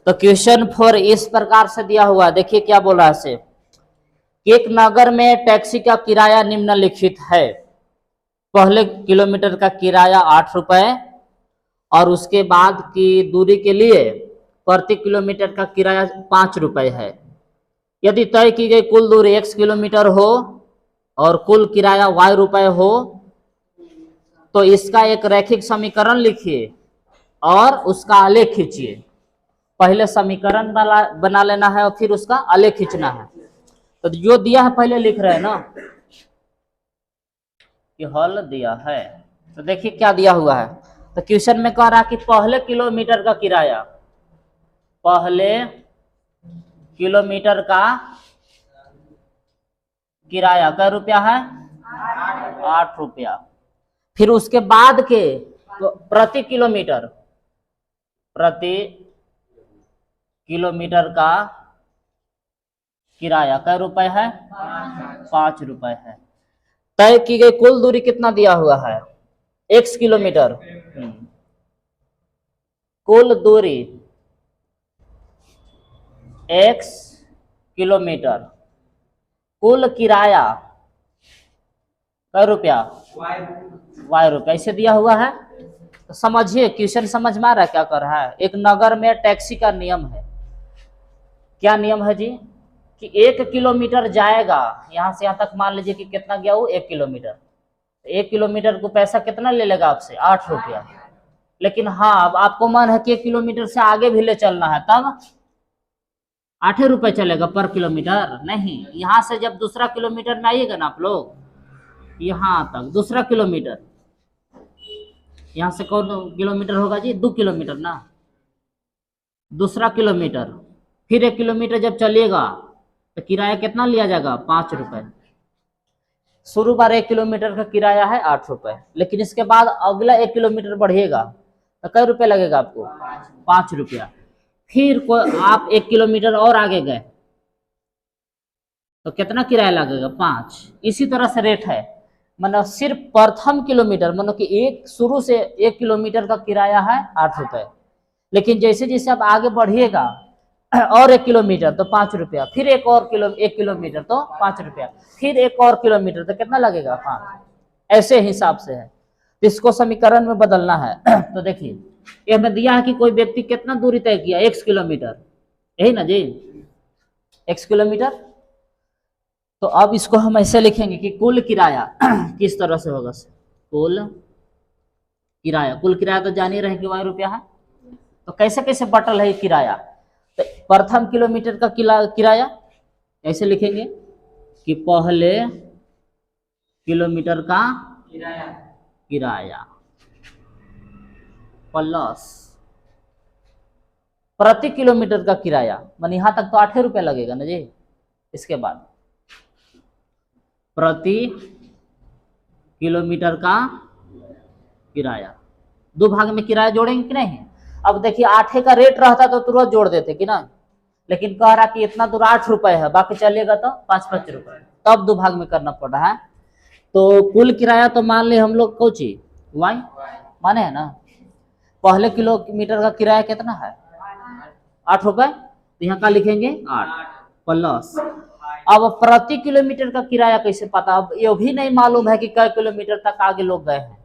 तो क्वेश्चन 4 इस प्रकार से दिया हुआ है, देखिए क्या बोला है से। एक नगर में टैक्सी का किराया निम्नलिखित है। पहले किलोमीटर का किराया 8 रुपए और उसके बाद की दूरी के लिए प्रति किलोमीटर का किराया 5 रुपए है। यदि तय की गई कुल दूरी x किलोमीटर हो और कुल किराया y रुपए हो तो इसका एक रैखिक समीकरण लिखिए और उसका आलेख खींचिए। पहले समीकरण बना लेना है और फिर उसका आलेख खींचना है। तो जो दिया है पहले लिख रहे हैं ना कि हल दिया है। तो देखिए क्या दिया हुआ है। तो क्वेश्चन में कह रहा है कि पहले किलोमीटर का किराया, पहले किलोमीटर का किराया कै रुपया है? 8 रुपया। फिर उसके बाद के प्रति किलोमीटर का किराया कै रुपए है? 5 रुपए है। तय की गई कुल दूरी कितना दिया हुआ है? x kilometre. कुल दूरी x किलोमीटर, कुल किराया कै रुपया? y रुपया। ऐसे दिया हुआ है। तो समझिए क्वेश्चन समझ में आ रहा है क्या कर रहा है। एक नगर में टैक्सी का नियम है। क्या नियम है जी? कि 1 किलोमीटर जाएगा, यहां से यहां तक मान लीजिए कि कितना गया वो 1 किलोमीटर। 1 किलोमीटर को पैसा कितना ले लेगा आपसे? 8 रुपया। लेकिन हाँ अब आपको मन है कि 1 किलोमीटर से आगे भी ले चलना है, तब 8 रुपए चलेगा पर किलोमीटर? नहीं, यहां से जब दूसरा किलोमीटर में आइएगा ना आप लोग, यहां तक दूसरा किलोमीटर, यहां से कौन किलोमीटर होगा जी? 2 किलोमीटर ना, दूसरा किलोमीटर। फिर 1 किलोमीटर जब चलिएगा तो किराया कितना लिया जाएगा? 5 रुपए। शुरू बार 1 किलोमीटर का किराया है 8 रुपए, लेकिन इसके बाद अगला 1 किलोमीटर बढ़िएगा तो कै रुपए लगेगा आपको? 5 रुपया। फिर आप 1 किलोमीटर और आगे गए तो कितना किराया लगेगा? 5। इसी तरह से रेट है। मतलब सिर्फ प्रथम किलोमीटर, मतलब कि एक शुरू से 1 किलोमीटर का किराया है 8 रुपए, लेकिन जैसे जैसे आप आगे बढ़िएगा और 1 किलोमीटर तो 5 रुपया, फिर 1 किलोमीटर तो 5 रुपया, फिर 1 और किलोमीटर तो कितना लगेगा? 5। ऐसे हिसाब से है। तो इसको समीकरण में बदलना है। तो देखिए ये हमें दिया है कि कोई व्यक्ति कितना दूरी तय किया? x किलोमीटर, यही ना जी? x kilometre. तो अब इसको हम ऐसे लिखेंगे कि कुल किराया किस तरह से होगा? कुल किराया तो जान ही रहे कि y रुपया है। तो कैसे कैसे बटल है किराया? तो प्रथम किलोमीटर का किराया ऐसे लिखेंगे कि पहले किलोमीटर का किराया प्लस प्रति किलोमीटर का किराया, मान यहां तक तो 8 रुपया लगेगा ना जी। इसके बाद प्रति किलोमीटर का किराया, 2 भाग में किराया जोड़ेंगे कि नहीं? अब देखिए 8 का रेट रहता तो तुरंत जोड़ देते कि ना, लेकिन कह रहा कि इतना दूर 8 रुपए है, बाकी चलेगा तो 5-5 रुपए, तब 2 भाग में करना पड़ रहा है। तो कुल किराया तो मान ले हम लोग कौन चीज y माने है ना। पहले किलोमीटर का किराया कितना है? 8 रुपए। तो यहाँ का लिखेंगे 8 प्लस। अब प्रति किलोमीटर का किराया कैसे पता? अब ये भी नहीं मालूम है कि कै किलोमीटर तक आगे लोग गए हैं।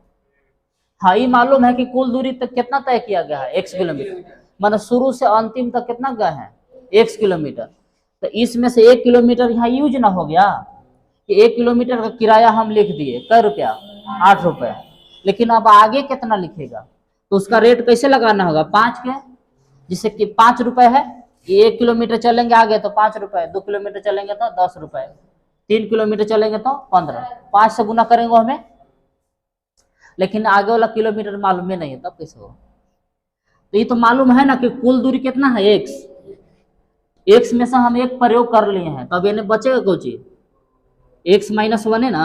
हाँ ये मालूम है कि कुल दूरी तक कितना तय किया गया है? x kilometre. मतलब शुरू से अंतिम तक कितना गए हैं? x kilometre. तो इसमें से 1 किलोमीटर यहाँ यूज ना हो गया कि 1 किलोमीटर का किराया हम लिख दिए कै रुपया? 8 रुपए। लेकिन अब आगे कितना लिखेगा तो उसका रेट कैसे लगाना होगा? 5 के, जिससे कि 5 रुपए है, 1 किलोमीटर चलेंगे आगे तो 5 रुपए, 2 किलोमीटर चलेंगे तो 10 रुपए, 3 किलोमीटर चलेंगे तो 15, 5 से गुना करेंगे हमें। लेकिन आगे वाला किलोमीटर मालूम ही नहीं है, तब कैसे होगा? तो ये तो मालूम है ना कि कुल दूरी कितना है? x में से हम 1 प्रयोग कर लिए हैं, तब इन्हें बचेगा कौन चीज? x -1 है ना।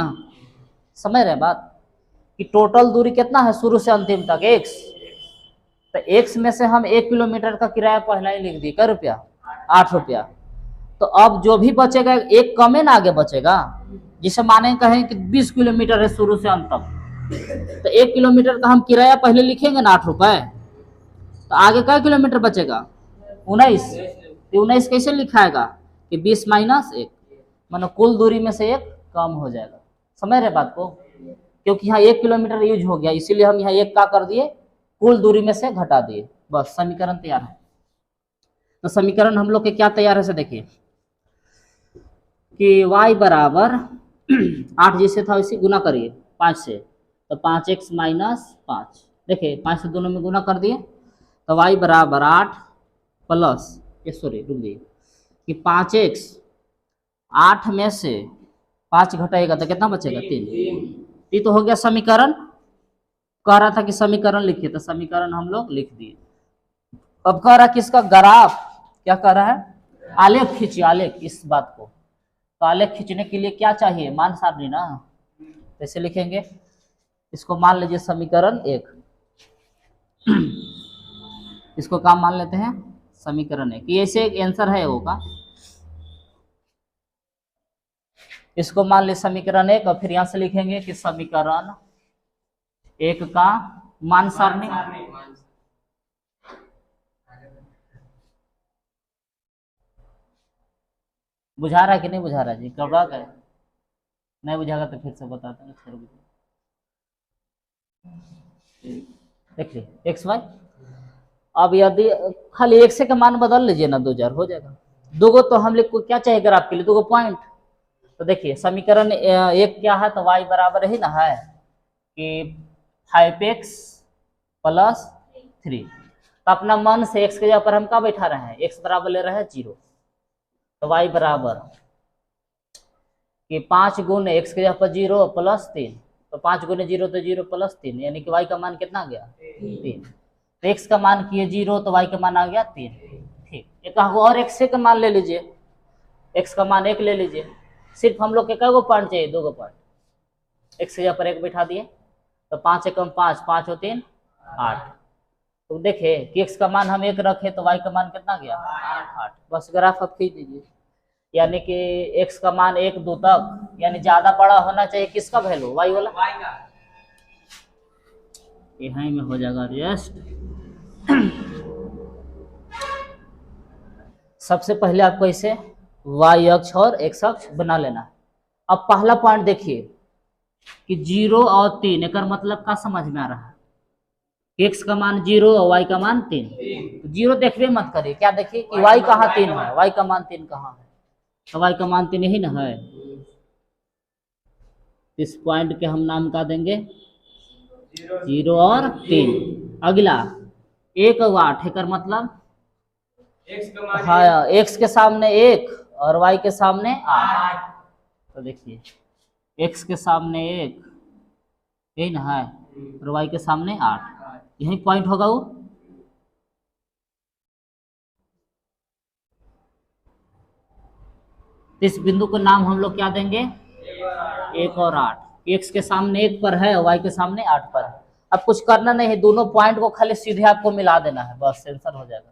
समझ रहे बात कि टोटल दूरी कितना है शुरू से अंतिम तक? x। तो x में से हम 1 किलोमीटर का किराया पहला ही लिख दिए कै रुपया? 8 रुपया। तो अब जो भी बचेगा 1 कम है ना आगे बचेगा, जिसे माने कहें कि 20 किलोमीटर है शुरू से अंत तक, तो 1 किलोमीटर का हम किराया पहले लिखेंगे ना 8 रुपए, तो आगे कै किलोमीटर बचेगा? 19, 19 कैसे लिखाएगा कि 20 माइनस 1, मानो कुल दूरी में से 1 कम हो जाएगा। समझ रहे बात को? क्योंकि यहाँ 1 किलोमीटर यूज हो गया, इसीलिए हम यहाँ 1 का कर दिए, कुल दूरी में से घटा दिए, बस समीकरण तैयार है। तो समीकरण हम लोग के क्या तैयार है, से देखिए कि y बराबर 8 जैसे था वैसे गुना करिए 5 से, तो 5x माइनस 5, देखिए 5 से दोनों में गुना कर दिए, तो y बराबर 8 प्लस, सॉरी रुक जाइए, कि 5x 8 में से 5 घटाएगा तो कितना बचेगा, 3। ये तो हो गया समीकरण। कह रहा था कि समीकरण लिखिए, तो समीकरण हम लोग लिख दिए। अब कह रहा कि इसका ग्राफ, क्या कह रहा है, आलेख खींचिए, आलेख इस बात को। तो आलेख खींचने के लिए क्या चाहिए, मान सारणी ना, कैसे लिखेंगे इसको, मान लीजिए समीकरण 1, इसको काम मान लेते हैं समीकरण 1, ये ऐसे एक आंसर है वो का, इसको मान लीजिए समीकरण 1, और फिर यहां से लिखेंगे कि समीकरण 1 का मान सारणी। बुझा रहा है कि नहीं बुझा रहा जी, घबरा गए? नहीं बुझागा तो फिर से बता देंगे। देखिए एक्स वाई, अब यदि खाली एक से का मान बदल लीजिए ना, 2000 हो जाएगा। दो तो हम लोग को क्या चाहिए ग्राफ के लिए, 2 पॉइंट। तो देखिए समीकरण 1 क्या है, तो y बराबर ही ना है कि 5x प्लस 3, तो अपना मन से x के जगह पर हम क्या बैठा रहे हैं, x बराबर ले रहे हैं 0, तो y बराबर कि 5 गुण x के जगह पर 0 प्लस 3, तो 5 गुने 0 तो 0 प्लस 3, यानी कि y का मान कितना आ गया, 3। तो x का मान किए 0, तो y का मान आ गया 3। ठीक, एक और x का मान ले लीजिए, x का मान 1 ले लीजिए, सिर्फ हम लोग के कई गो पॉइंट चाहिए, 2 पॉइंट, x के जगह पर 1 बैठा दिए, तो 5 एकम 5, 5 और 3 8। तो देखिए कि x का मान हम 1 रखे तो y का मान कितना गया, 8। बस ग्राफ आप खींच दीजिए, यानी कि x का मान 1 2 तक, यानी ज्यादा बड़ा होना चाहिए किसका वैल्यू, y वाला, यहीं में हो जाएगा एडजस्ट। सबसे पहले आपको इसे y अक्ष और x अक्ष बना लेना है। अब पहला पॉइंट देखिए कि 0 और 3, एक मतलब का समझ में आ रहा है, x का मान 0 और y का मान 3। तो 0 देखिए मत करिए, क्या देखिए कि y कहाँ 3 है, y का मान 3 कहाँ है, तो y का मान 3 यही ना है। इस पॉइंट के हम नाम का देंगे 0 और 3। अगला 1 और 8, एक मतलब हाँ x के सामने 1 और y के सामने 8, तो देखिए x के सामने 1, यही ना है, और y के सामने 8, यही पॉइंट होगा वो। इस बिंदु को नाम हम लोग क्या देंगे, 1 और 8, x के सामने 1 पर है और y के सामने 8 पर है। अब कुछ करना नहीं है, दोनों पॉइंट को खाली सीधे आपको मिला देना है, बस आंसर हो जाएगा।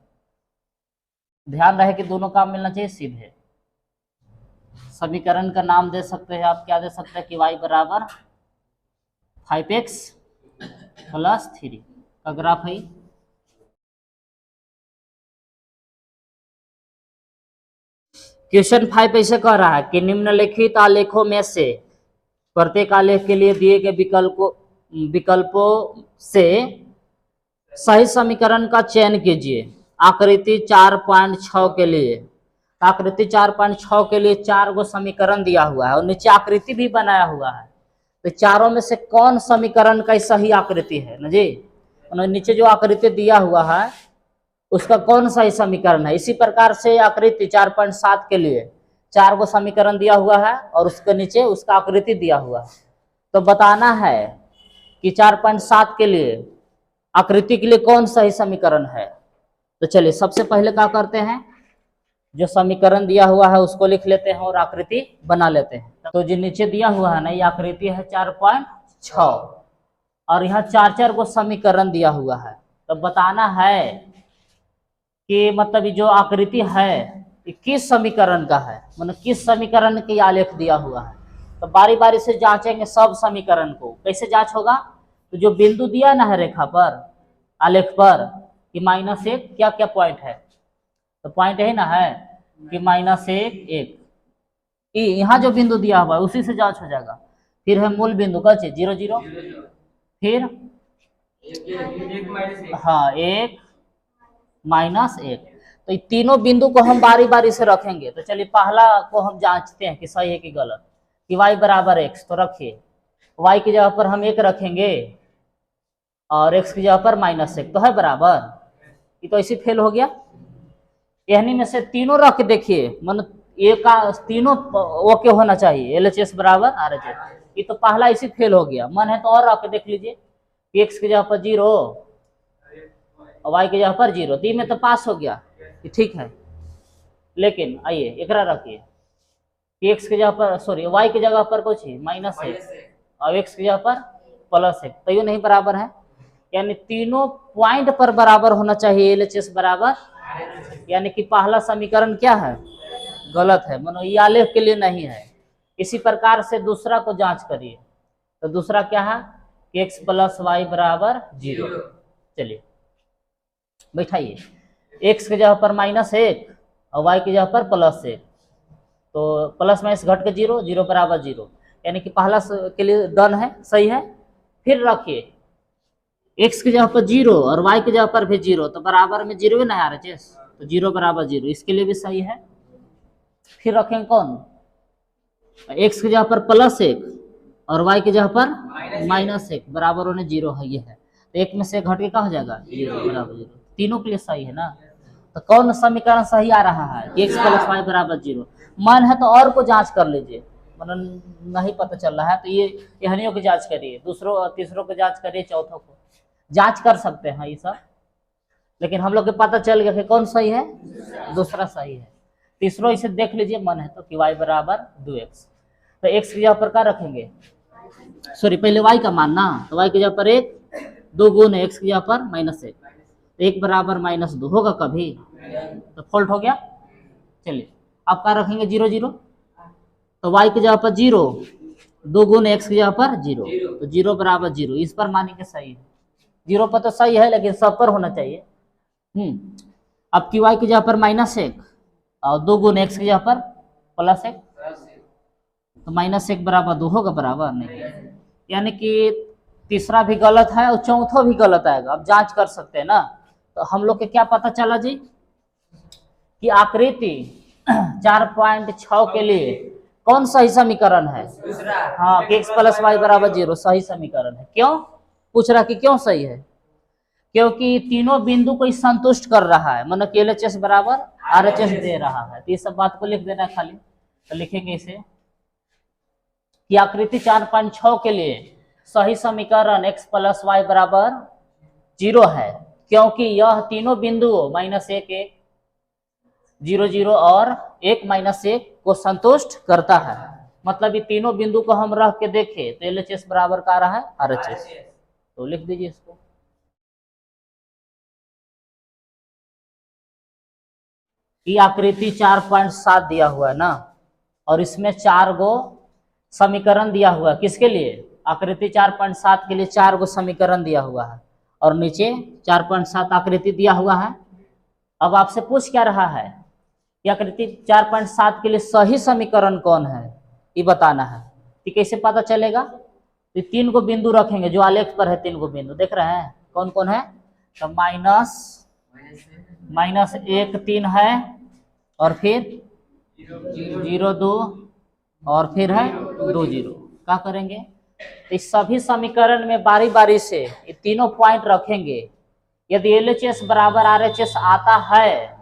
ध्यान रहे कि दोनों काम मिलना चाहिए सीधे। समीकरण का नाम दे सकते हैं आप, क्या दे सकते हैं कि y बराबर 5x प्लस 3 का ग्राफ है। क्वेश्चन 5 ऐसे कह रहा है कि निम्नलिखित आलेखों में से प्रत्येक आलेख के लिए दिए गए विकल्पों से सही समीकरण का चयन कीजिए। आकृति 4.6 के लिए, आकृति 4.6 के लिए 4 गो समीकरण दिया हुआ है और नीचे आकृति भी बनाया हुआ है। तो चारों में से कौन समीकरण का सही आकृति है ना जी, नीचे जो आकृति दिया हुआ है उसका कौन सही समीकरण है। इसी प्रकार से आकृति 4.7 के लिए 4 गो समीकरण दिया हुआ है और उसके नीचे उसका आकृति दिया हुआ है। तो बताना है कि 4.7 के लिए आकृति के लिए कौन सही समीकरण है। तो चलिए सबसे पहले क्या करते हैं, जो समीकरण दिया हुआ है उसको लिख लेते हैं और आकृति बना लेते हैं। तो जो नीचे दिया हुआ है ना, ये आकृति है 4.6 और यहाँ 4 गो समीकरण दिया हुआ है। तो बताना है कि मतलब जो आकृति है ये किस समीकरण का है, मतलब किस समीकरण की आलेख दिया हुआ है। तो बारी बारी से जांचेंगे सब समीकरण को। कैसे जांच होगा, तो जो बिंदु दिया ना है रेखा पर, आलेख पर कि -1 क्या क्या पॉइंट है, तो पॉइंट यही ना है कि -1 1। यहाँ जो बिंदु दिया हुआ है उसी से जांच हो जाएगा। फिर है मूल बिंदु का 0 0, फिर हाँ 1 -1। तो ये तीनों बिंदु को हम बारी बारी से रखेंगे। तो चलिए पहला को हम जांचते हैं कि सही है कि गलत। कि y बराबर x, तो रखिए y की जगह पर हम 1 रखेंगे और x की जगह पर -1, तो है बराबर। ये तो ऐसे फेल हो गया। यानी में से तीनों रख के देखिए, मतलब ये का तीनों ओके होना चाहिए, LHS बराबर RHS। ये तो पहला इसी फेल हो गया। मन है तो और रख के देख लीजिए कि x की जगह पर 0 और y की जगह पर 0, तो में तो पास हो गया, ठीक है। लेकिन आइए एकरा रखिए कि x की जगह पर सॉरी y की जगह पर कुछ -1 और x की जगह पर +1, तो ये नहीं बराबर है। यानी तीनों पॉइंट पर बराबर होना चाहिए, LHS बराबर। यानी कि पहला समीकरण क्या है, गलत है, मानो ये आलेख के लिए नहीं है। इसी प्रकार से दूसरा को जांच करिए। तो दूसरा क्या है कि x + y बराबर 0। चलिए बैठाइए, x की जगह पर -1 और y की जगह पर +1, तो प्लस माइनस घट के 0 0 बराबर 0, यानी कि पहला के लिए डन है, सही है। फिर रखिए x की जगह पर 0 और y की जगह पर भी 0, तो बराबर में 0 ना RHS, तो 0 बराबर 0, इसके लिए भी सही है। फिर रखेंगे कौन, x की जगह पर +1 और y की जगह पर -1, बराबर होने 0 है, ये है। तो एक में से घट के क्या हो जाएगा 0 बराबर 0, तीनों के लिए सही है ना। तो कौन समीकरण सही आ रहा है, x + y बराबर 0। मन है तो और को जांच कर लीजिए, मतलब नहीं पता चल रहा है तो ये यहनियों की जांच करिए, दूसरों तीसरों की जांच करिए, चौथों को जांच कर सकते हैं ये सब। लेकिन हम लोग के पता चल गया कि कौन सही है, दूसरा सही है। तीसरों इसे देख लीजिए, मन है तो कि y बराबर 2x। तो x की जगह पर क्या रखेंगे, सॉरी पहले y का मानना, तो y की जगह पर 1, 2 गुण x की जगह पर -1, 1 बराबर -2 होगा कभी, तो फॉल्ट हो गया। चलिए अब क्या रखेंगे 0 0, तो y की जगह पर 0, 2 गुण x की जगह पर 0, तो 0 बराबर 0, इस पर मानेंगे सही है। 0 पर तो सही है लेकिन सब पर होना चाहिए। अब की y की जगह पर -1 और 2 गुण x की जगह पर +1, तो -1 बराबर 2 होगा, बराबर नहीं। यानी कि तीसरा भी गलत है और चौथा भी गलत आएगा। अब जांच कर सकते हैं ना। तो हम लोग के क्या पता चला जी कि आकृति 4.6 के लिए कौन सही समीकरण है, हाँ कि x + y बराबर 0 सही समीकरण है। क्यों पूछ रहा कि क्यों सही है, क्योंकि तीनों बिंदु को संतुष्ट कर रहा है, मतलब LHS बराबर RHS दे रहा है। तो ये सब बात को लिख देना है खाली। तो लिखेंगे इसे कि आकृति 4.6 के लिए सही समीकरण x + y बराबर 0 है, क्योंकि यह तीनों बिंदु -1 1 0 0 और 1 -1 को संतुष्ट करता है। मतलब ये तीनों बिंदु को हम रख के देखें तो LHS बराबर का रहा है RHS। तो लिख दीजिए इसको। ये आकृति 4.7 दिया हुआ है ना, और इसमें 4 गो समीकरण दिया हुआ है। किसके लिए, आकृति 4.7 के लिए 4 गो समीकरण दिया हुआ है, और नीचे 4.7 आकृति दिया हुआ है। अब आपसे पूछ क्या रहा है कि आकृति 4.7 के लिए सही समीकरण कौन है, ये बताना है। तो कैसे पता चलेगा, तो 3 गो बिंदु रखेंगे जो आलेख पर है, 3 गो बिंदु देख रहे हैं कौन कौन है। तो -1 3 है, और फिर 0 2, और फिर है 2 0। क्या करेंगे, तो इस सभी समीकरण में बारी बारी से ये तीनों पॉइंट रखेंगे। यदि LHS बराबर RHS आता है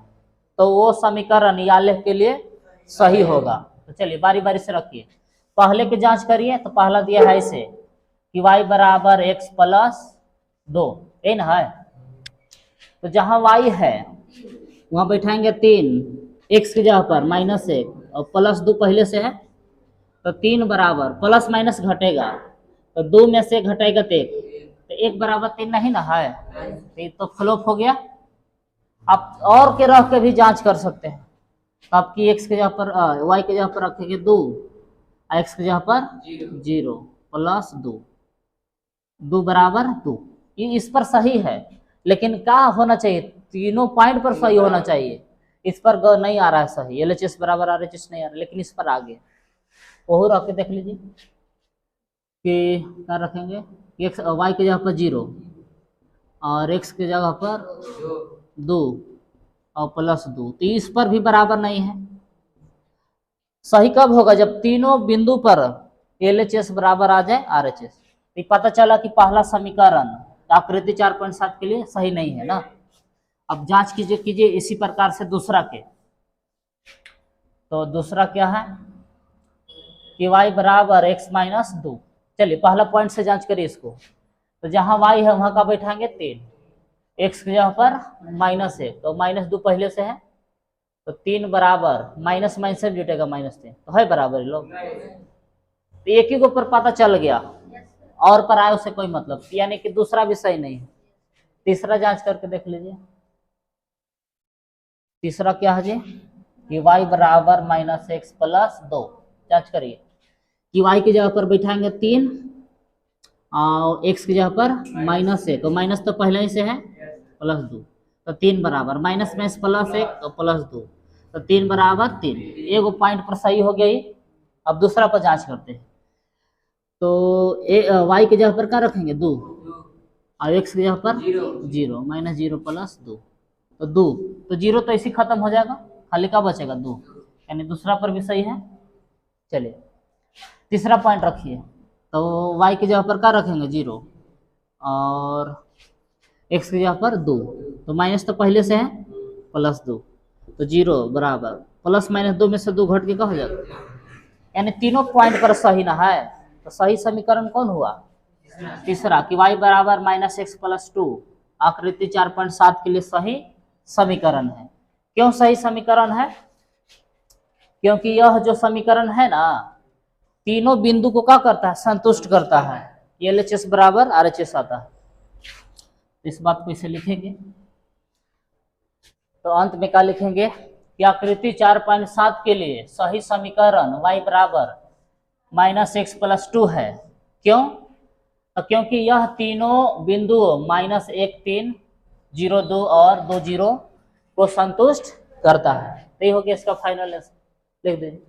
तो वो समीकरण या आलेख के लिए सही होगा। तो चलिए बारी बारी से रखिए, पहले की जांच करिए। तो पहला दिया है इसे कि y बराबर x + 2, ये ना है। तो जहां y है वहां बैठाएंगे 3, x की जगह पर -1 और +2 पहले से है, तो 3 बराबर प्लस माइनस घटेगा, तो 2 में से घटेगा तो 1, तो 1 बराबर 3 नहीं ना है, तो फ्लॉप हो गया। आप और के रख के भी जांच कर सकते हैं। तो आपकी x की जगह पर y की जगह पर रखेंगे 2, x की जगह पर 0 + 2, 2 बराबर 2, ये इस पर सही है। लेकिन क्या होना चाहिए, तीनों पॉइंट पर सही होना चाहिए। इस पर नहीं आ रहा है सही, LHS बराबर RHS नहीं आ रहा, लेकिन इस पर आ गया। वो रख के देख लीजिए कि क्या रखेंगे, x y की जगह पर 0 और x की जगह पर 2 और +2, तो इस पर भी बराबर नहीं है। सही कब होगा, जब तीनों बिंदु पर LHS बराबर आ जाए RHS। तो पता चला कि पहला समीकरण आकृति 4.7 के लिए सही नहीं है ना। अब जांच कीजिए इसी प्रकार से दूसरा के। तो दूसरा क्या है कि y बराबर x माइनस 2। चलिए पहला पॉइंट से जांच करिए इसको। तो जहां y है वहां का बैठाएंगे 3, x की जगह पर -1, तो -2 पहले से है, तो 3 बराबर माइनस माइनस से जुटेगा -3, तो है बराबर लोग। तो एक ही के ऊपर पता चल गया, और पर आए उससे कोई मतलब, यानी कि दूसरा भी सही नहीं है। तीसरा जांच करके देख लीजिए। तीसरा क्या है जी कि y बराबर -x + 2। जांच करिए कि y की जगह पर बैठाएंगे 3 और x की जगह पर -1, तो माइनस तो पहले ही से है, +2, तो 3 बराबर माइनस में +1 तो +2, तो 3 बराबर 3। एक पॉइंट पर सही हो गई। अब दूसरा पर जांच करते हैं। तो y की जगह पर क्या रखेंगे 2 और x की जगह पर 0, -0 + 2, तो 2, तो 0 तो इसी खत्म हो जाएगा, खाली का बचेगा 2, यानी दूसरा पर भी सही है। चलिए तीसरा पॉइंट रखिए। तो y की जगह पर क्या रखेंगे 0 और x की जगह पर 2, तो माइनस तो पहले से है, +2, तो 0 बराबर +-2 में से 2 घट के क्या हो जाएगा, यानी तीनों पॉइंट पर सही ना है। तो सही समीकरण कौन हुआ, तीसरा कि y बराबर -x + 2 आकृति 4.7 के लिए सही समीकरण है। क्यों सही समीकरण है, क्योंकि यह जो समीकरण है ना तीनों बिंदु को क्या करता है, संतुष्ट करता है। LHS बराबर RHS आता है। इस बात को इसे लिखेंगे। तो अंत में क्या लिखेंगे कि आकृति 4.7 के लिए सही समीकरण y बराबर -x + 2 है। क्यों, क्योंकि यह तीनों बिंदु -1 3 0 2 और 2 0 को संतुष्ट करता है। तो ये हो गया इसका फाइनल आंसर। लिख दीजिए।